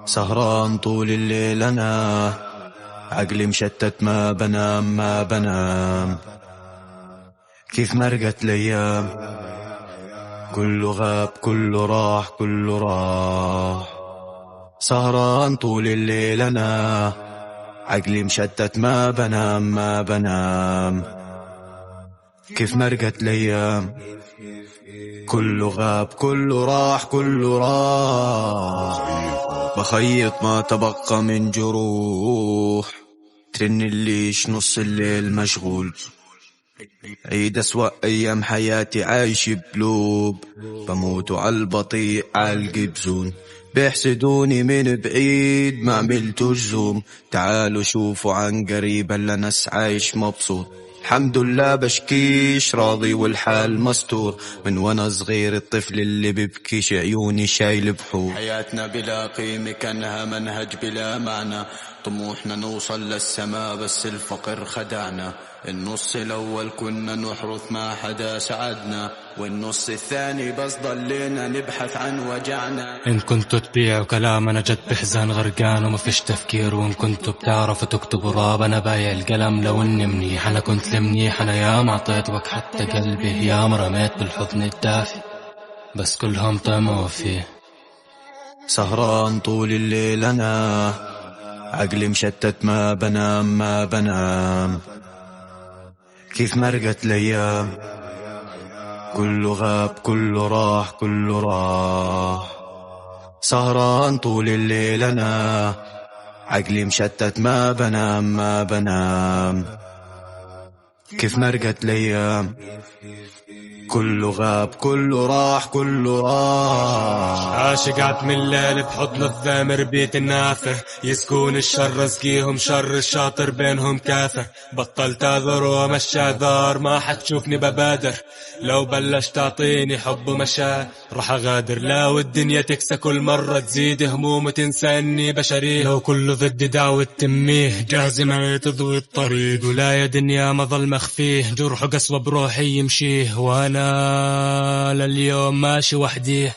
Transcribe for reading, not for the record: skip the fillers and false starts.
سهران طول الليل أنا، عقلي مشتت ما بنام. كيف مرقت الأيام، كله غاب كله راح. سهران طول الليل أنا، عقلي مشتت ما بنام. كيف مرقت الأيام، كله غاب كله راح. بخيط ما تبقى من جروح، ترن الليش نص الليل مشغول. عيد أسوأ أيام حياتي عايش بلوب، بموت عالبطيء عالقبزون. بيحسدوني من بعيد ما عملتوش زوم، تعالوا شوفوا عن قريب اللي ناس عايش مبسوط. الحمد لله بشكيش راضي والحال مستور، من وانا صغير الطفل اللي ببكيش عيوني شايل بحور. حياتنا بلا قيمة كانها منهج بلا معنى، طموحنا نوصل للسماء بس الفقر خدعنا. النص الأول كنا نحرث ما حدا ساعدنا، والنص الثاني بس ضلينا نبحث عن وجعنا. إن كنتوا تبيعوا كلام أنا جد بحزان غرقان وما فيش تفكير، وإن كنتوا بتعرفوا تكتبوا راب أنا بايع القلم. لو إني منيح أنا كنت منيح، أنا ياما عطيت وقت حتى قلبي ياما رميت بالحضن الدافي، بس كلهم طمعوا فيه. سهران طول الليل أنا، عقلي مشتت ما بنام. كيف مرقت الأيام، كله غاب كله راح. سهران طول الليل أنا، عقلي مشتت ما بنام. كيف مرقت الأيام، كله غاب كله راح. عاشقات من الليل بحضن الثامر بيت النافر، يسكون الشر رزقيهم شر الشاطر بينهم كافر. بطلت اذر ومشى ذار ما حتشوفني ببادر، لو بلش تعطيني حب ومشاعر رح اغادر. لو الدنيا تكسى كل مرة تزيد هموم وتنسى اني بشري، لو كله ضد دعوة تميه جاهز ما تضوي الطريق. ولا يا دنيا ما ظل مخفيه، جرح قسوة بروحي يمشيه، وانا لليوم ماشي وحديه.